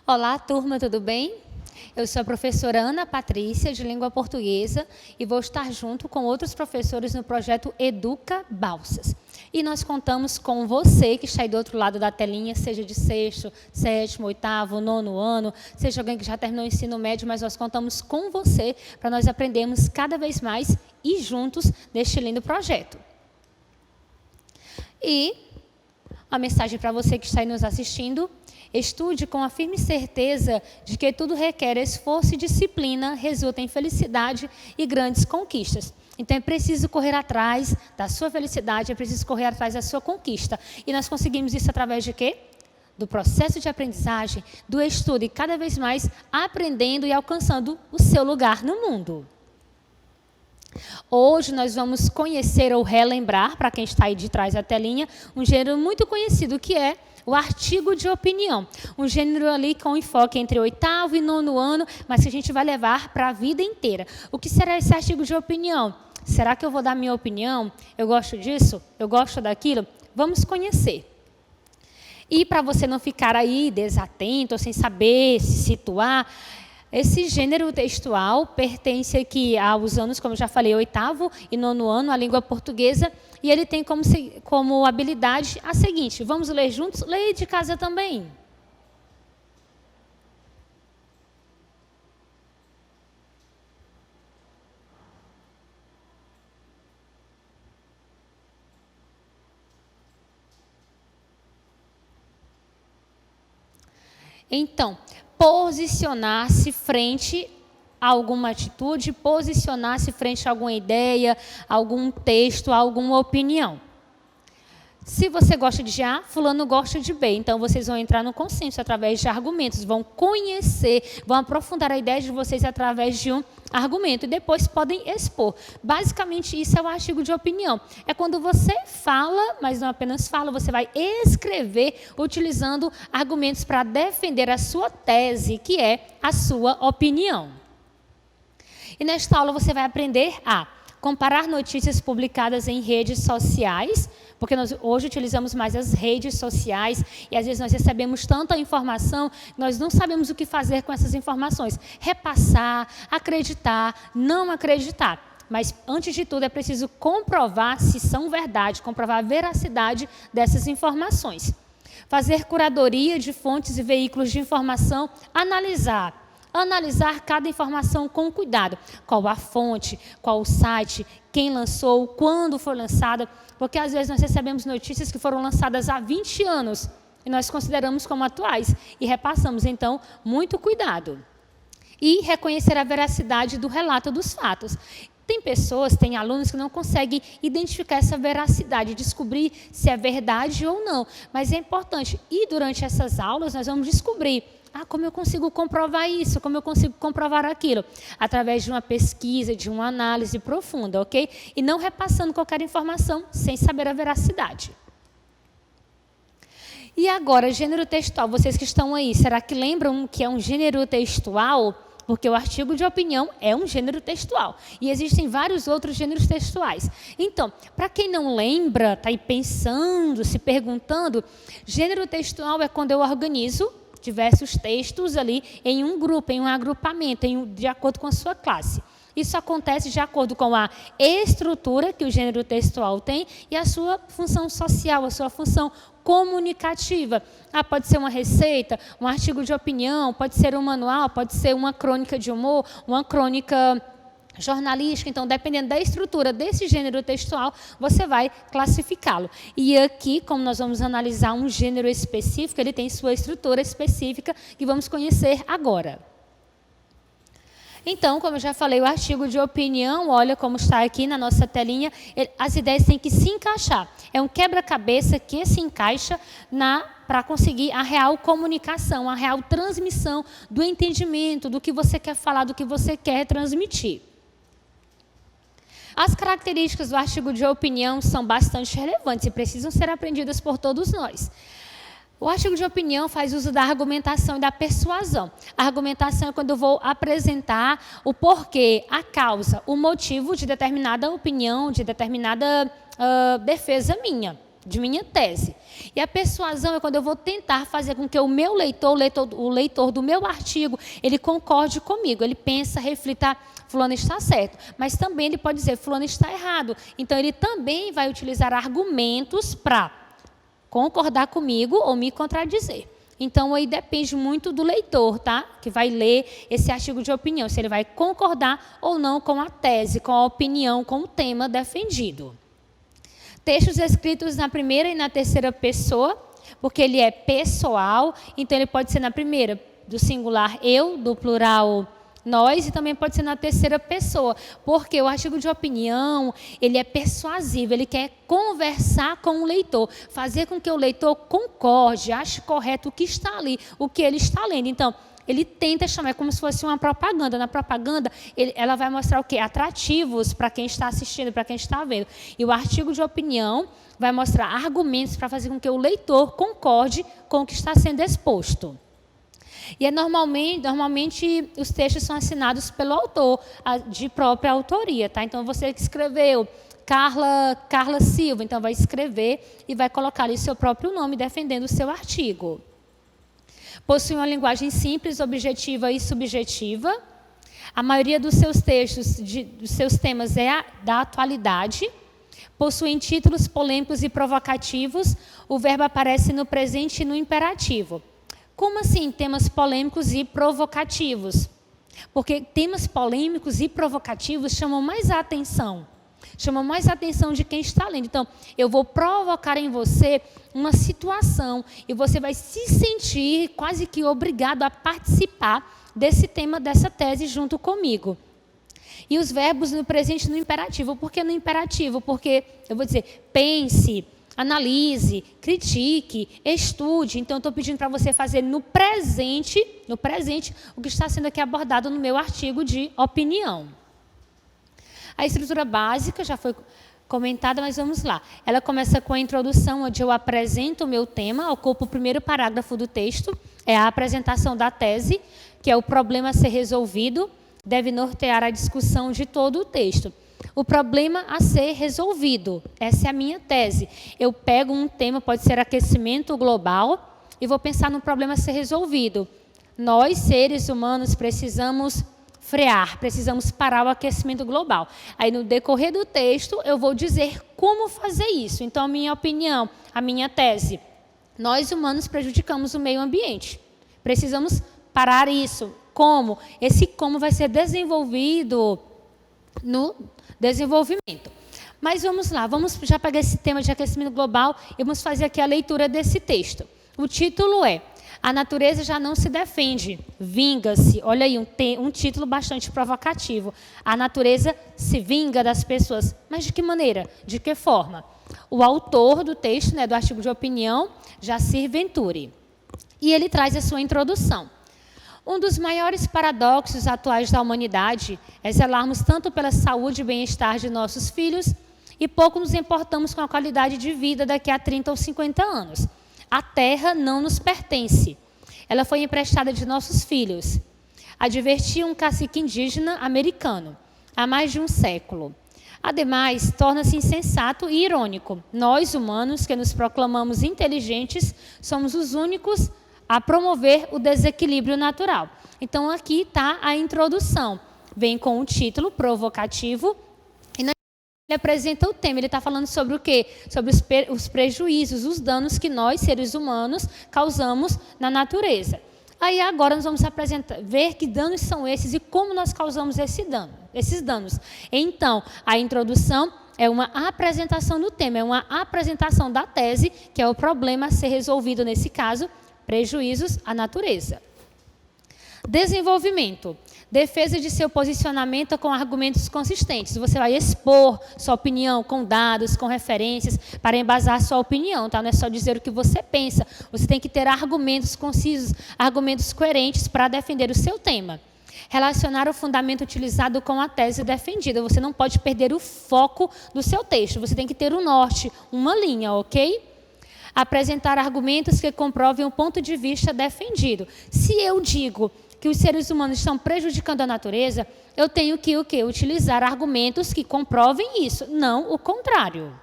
Olá, turma, tudo bem? Eu sou a professora Ana Patrícia, de Língua Portuguesa, e vou estar junto com outros professores no projeto Educa Balsas. E nós contamos com você que está aí do outro lado da telinha, seja de sexto, sétimo, oitavo, nono ano, seja alguém que já terminou o ensino médio, mas nós contamos com você para nós aprendermos cada vez mais e juntos neste lindo projeto. E a mensagem para você que está aí nos assistindo: estude com a firme certeza de que tudo requer esforço e disciplina, resulta em felicidade e grandes conquistas. Então é preciso correr atrás da sua felicidade, é preciso correr atrás da sua conquista. E nós conseguimos isso através de quê? Do processo de aprendizagem, do estudo e cada vez mais aprendendo e alcançando o seu lugar no mundo. Hoje nós vamos conhecer ou relembrar, para quem está aí de trás da telinha, um gênero muito conhecido que é o artigo de opinião. Um gênero ali com enfoque entre oitavo e nono ano, mas que a gente vai levar para a vida inteira. O que será esse artigo de opinião? Será que eu vou dar minha opinião? Eu gosto disso? Eu gosto daquilo? Vamos conhecer. E para você não ficar aí desatento, ou sem saber se situar, esse gênero textual pertence aqui aos anos, como eu já falei, oitavo e nono ano, a língua portuguesa, e ele tem como habilidade a seguinte: vamos ler juntos? Leia de casa também. Então, posicionar-se frente a alguma atitude, posicionar-se frente a alguma ideia, algum texto, alguma opinião. Se você gosta de A, fulano gosta de B. Então, vocês vão entrar no consenso através de argumentos, vão conhecer, vão aprofundar a ideia de vocês através de um argumento e depois podem expor. Basicamente, isso é o artigo de opinião. É quando você fala, mas não apenas fala, você vai escrever utilizando argumentos para defender a sua tese, que é a sua opinião. E nesta aula você vai aprender a comparar notícias publicadas em redes sociais, porque nós hoje utilizamos mais as redes sociais e às vezes nós recebemos tanta informação, nós não sabemos o que fazer com essas informações. Repassar, acreditar, não acreditar. Mas, antes de tudo, é preciso comprovar se são verdade, comprovar a veracidade dessas informações. Fazer curadoria de fontes e veículos de informação, analisar cada informação com cuidado. Qual a fonte, qual o site, quem lançou, quando foi lançada, porque às vezes nós recebemos notícias que foram lançadas há 20 anos e nós consideramos como atuais e repassamos. Então, muito cuidado. E reconhecer a veracidade do relato dos fatos. Tem pessoas, tem alunos que não conseguem identificar essa veracidade, descobrir se é verdade ou não. Mas é importante. E durante essas aulas nós vamos descobrir como eu consigo comprovar isso, como eu consigo comprovar aquilo. Através de uma pesquisa, de uma análise profunda, ok? E não repassando qualquer informação sem saber a veracidade. E agora, gênero textual. Vocês que estão aí, será que lembram que é um gênero textual? Porque o artigo de opinião é um gênero textual. E existem vários outros gêneros textuais. Então, para quem não lembra, está aí pensando, se perguntando, gênero textual é quando eu organizo diversos textos ali em um grupo, em um agrupamento, de acordo com a sua classe. Isso acontece de acordo com a estrutura que o gênero textual tem e a sua função social, a sua função comunicativa. Pode ser uma receita, um artigo de opinião, pode ser um manual, pode ser uma crônica de humor, uma crônica jornalística. Então, dependendo da estrutura desse gênero textual, você vai classificá-lo. E aqui, como nós vamos analisar um gênero específico, ele tem sua estrutura específica que vamos conhecer agora. Então, como eu já falei, o artigo de opinião, olha como está aqui na nossa telinha, as ideias têm que se encaixar. É um quebra-cabeça que se encaixa para conseguir a real comunicação, a real transmissão do entendimento, do que você quer falar, do que você quer transmitir. As características do artigo de opinião são bastante relevantes e precisam ser aprendidas por todos nós. O artigo de opinião faz uso da argumentação e da persuasão. A argumentação é quando eu vou apresentar o porquê, a causa, o motivo de determinada opinião, de determinada defesa minha. de minha tese. E a persuasão é quando eu vou tentar fazer com que o meu leitor, o leitor do meu artigo, ele concorde comigo. Ele pensa, reflita, fulano está certo. Mas também ele pode dizer, fulano está errado. Então, ele também vai utilizar argumentos para concordar comigo ou me contradizer. Então, aí depende muito do leitor, tá? Que vai ler esse artigo de opinião, se ele vai concordar ou não com a tese, com a opinião, com o tema defendido. Textos escritos na primeira e na terceira pessoa, porque ele é pessoal, então ele pode ser na primeira, do singular eu, do plural nós, e também pode ser na terceira pessoa, porque o artigo de opinião, ele é persuasivo, ele quer conversar com o leitor, fazer com que o leitor concorde, ache correto o que está ali, o que ele está lendo. Então, ele tenta chamar, é como se fosse uma propaganda. Na propaganda, ela vai mostrar o quê? Atrativos para quem está assistindo, para quem está vendo. E o artigo de opinião vai mostrar argumentos para fazer com que o leitor concorde com o que está sendo exposto. E normalmente os textos são assinados pelo autor, de própria autoria, tá? Então, você que escreveu, Carla Silva, então vai escrever e vai colocar ali seu próprio nome defendendo o seu artigo. Possui uma linguagem simples, objetiva e subjetiva. A maioria dos seus textos, dos seus temas é da atualidade. Possuem títulos polêmicos e provocativos. O verbo aparece no presente e no imperativo. Como assim temas polêmicos e provocativos? Porque temas polêmicos e provocativos chamam mais a atenção. Chamam mais a atenção de quem está lendo. Então, eu vou provocar em você uma situação e você vai se sentir quase que obrigado a participar desse tema, dessa tese junto comigo. E os verbos no presente e no imperativo. Por que no imperativo? Porque eu vou dizer, pense, analise, critique, estude. Então, eu estou pedindo para você fazer no presente, o que está sendo aqui abordado no meu artigo de opinião. A estrutura básica já foi comentada, mas vamos lá. Ela começa com a introdução, onde eu apresento o meu tema, ocupa o primeiro parágrafo do texto, é a apresentação da tese, que é o problema a ser resolvido, deve nortear a discussão de todo o texto. O problema a ser resolvido, essa é a minha tese. Eu pego um tema, pode ser aquecimento global, e vou pensar no problema a ser resolvido. Nós, seres humanos, precisamos frear, precisamos parar o aquecimento global. Aí, no decorrer do texto, eu vou dizer como fazer isso. Então, a minha opinião, a minha tese, nós humanos prejudicamos o meio ambiente. Precisamos parar isso. Como? Esse como vai ser desenvolvido no desenvolvimento. Mas vamos lá, vamos já pegar esse tema de aquecimento global e vamos fazer aqui a leitura desse texto. O título é A Natureza Já Não Se Defende, Vinga-se. Olha aí, um título bastante provocativo. A natureza se vinga das pessoas. Mas de que maneira? De que forma? O autor do texto, do artigo de opinião, Jacir Venturi. E ele traz a sua introdução. Um dos maiores paradoxos atuais da humanidade é zelarmos tanto pela saúde e bem-estar de nossos filhos e pouco nos importamos com a qualidade de vida daqui a 30 ou 50 anos. A terra não nos pertence. Ela foi emprestada de nossos filhos. Advertia um cacique indígena americano há mais de um século. Ademais, torna-se insensato e irônico. Nós, humanos, que nos proclamamos inteligentes, somos os únicos a promover o desequilíbrio natural. Então, aqui está a introdução. Vem com um título provocativo e ele apresenta o tema. Ele está falando sobre o quê? Sobre os prejuízos, os danos que nós, seres humanos, causamos na natureza. Aí, agora, nós vamos ver que danos são esses e como nós causamos esses danos. Então, a introdução é uma apresentação do tema, é uma apresentação da tese, que é o problema a ser resolvido nesse caso, prejuízos à natureza. Desenvolvimento. Defesa de seu posicionamento com argumentos consistentes. Você vai expor sua opinião com dados, com referências, para embasar sua opinião, tá? Não é só dizer o que você pensa. Você tem que ter argumentos concisos, argumentos coerentes para defender o seu tema. Relacionar o fundamento utilizado com a tese defendida. Você não pode perder o foco do seu texto. Você tem que ter um norte, uma linha, ok? Apresentar argumentos que comprovem o ponto de vista defendido. Se eu digo que os seres humanos estão prejudicando a natureza, eu tenho que o quê? Utilizar argumentos que comprovem isso, não o contrário.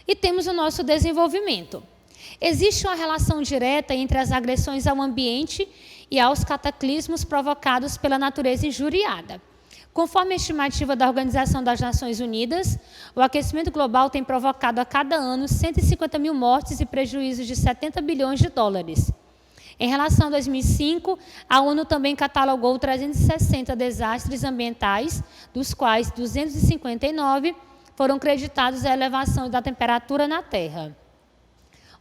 E temos o nosso desenvolvimento. Existe uma relação direta entre as agressões ao ambiente e aos cataclismos provocados pela natureza injuriada. Conforme a estimativa da Organização das Nações Unidas, o aquecimento global tem provocado a cada ano 150 mil mortes e prejuízos de 70 bilhões de dólares. Em relação a 2005, a ONU também catalogou 360 desastres ambientais, dos quais 259 foram creditados à elevação da temperatura na Terra.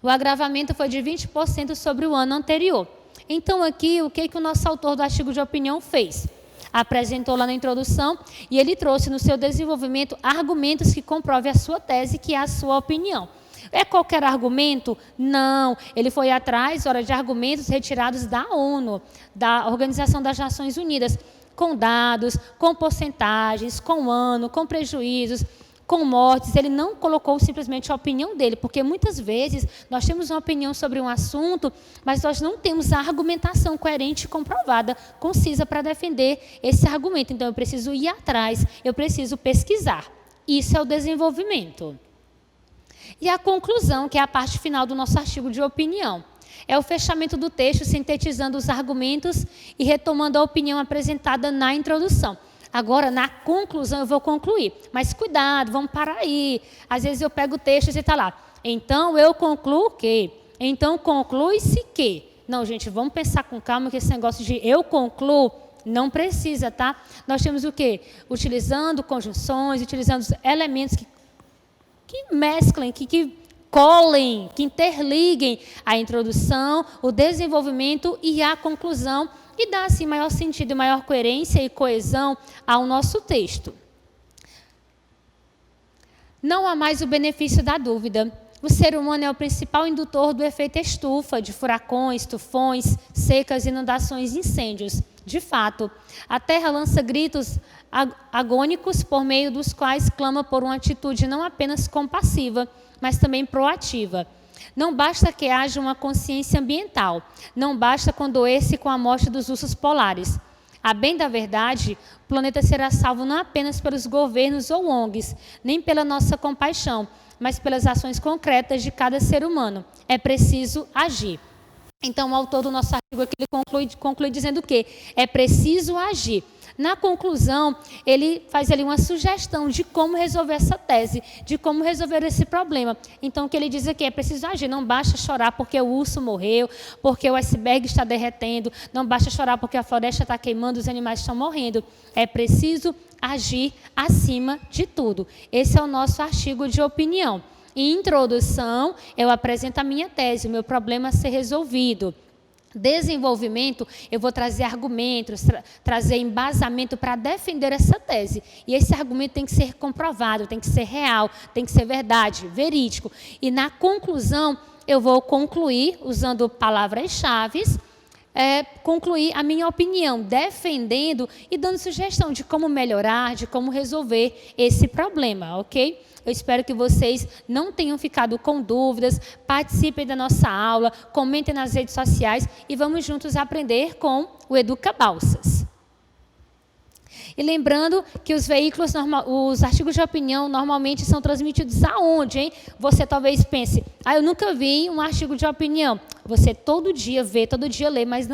O agravamento foi de 20% sobre o ano anterior. Então, aqui, o que o nosso autor do artigo de opinião fez? Apresentou lá na introdução e ele trouxe no seu desenvolvimento argumentos que comprovem a sua tese, que é a sua opinião. É qualquer argumento? Não. Ele foi atrás, de argumentos retirados da ONU, da Organização das Nações Unidas, com dados, com porcentagens, com ano, com prejuízos, com mortes. Ele não colocou simplesmente a opinião dele, porque muitas vezes nós temos uma opinião sobre um assunto, mas nós não temos a argumentação coerente, comprovada, concisa para defender esse argumento. Então, eu preciso ir atrás, eu preciso pesquisar. Isso é o desenvolvimento. E a conclusão, que é a parte final do nosso artigo de opinião, é o fechamento do texto, sintetizando os argumentos e retomando a opinião apresentada na introdução. Agora, na conclusão, eu vou concluir. Mas cuidado, vamos parar aí. Às vezes eu pego o texto e está lá. Então, eu concluo que. Então, conclui-se que. Não, gente, vamos pensar com calma que esse negócio de eu concluo não precisa, tá? Nós temos o quê? Utilizando conjunções, utilizando os elementos que mesclem, que colhem, que interliguem a introdução, o desenvolvimento e a conclusão, e dá, assim, maior sentido, maior coerência e coesão ao nosso texto. Não há mais o benefício da dúvida. O ser humano é o principal indutor do efeito estufa, de furacões, tufões, secas, inundações e incêndios. De fato, a Terra lança gritos agônicos por meio dos quais clama por uma atitude não apenas compassiva, mas também proativa. Não basta que haja uma consciência ambiental, não basta condoer-se com a morte dos ursos polares. A bem da verdade, o planeta será salvo não apenas pelos governos ou ONGs, nem pela nossa compaixão, mas pelas ações concretas de cada ser humano. É preciso agir. Então, o autor do nosso artigo aqui ele conclui dizendo que é preciso agir. Na conclusão, ele faz ali uma sugestão de como resolver essa tese, de como resolver esse problema. Então, o que ele diz aqui é preciso agir. Não basta chorar porque o urso morreu, porque o iceberg está derretendo, não basta chorar porque a floresta está queimando, os animais estão morrendo. É preciso agir acima de tudo. Esse é o nosso artigo de opinião. Em introdução, eu apresento a minha tese, o meu problema a ser resolvido. Desenvolvimento, eu vou trazer argumentos, trazer embasamento para defender essa tese. E esse argumento tem que ser comprovado, tem que ser real, tem que ser verdade, verídico. E na conclusão, eu vou concluir, usando palavras-chave, concluir a minha opinião, defendendo e dando sugestão de como melhorar, de como resolver esse problema, ok? Eu espero que vocês não tenham ficado com dúvidas, participem da nossa aula, comentem nas redes sociais e vamos juntos aprender com o Educa Balsas. E lembrando que os veículos, os artigos de opinião normalmente são transmitidos aonde, hein? Você talvez pense, eu nunca vi um artigo de opinião. Você todo dia vê, todo dia lê, mas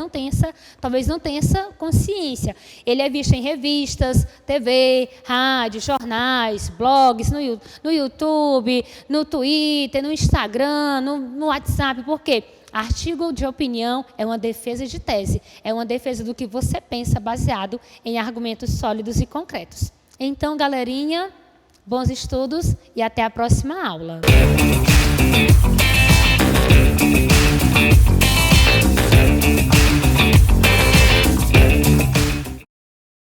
talvez não tenha essa consciência. Ele é visto em revistas, TV, rádio, jornais, blogs, no YouTube, no Twitter, no Instagram, no WhatsApp. Por quê? Artigo de opinião é uma defesa de tese, é uma defesa do que você pensa baseado em argumentos sólidos e concretos. Então, galerinha, bons estudos e até a próxima aula.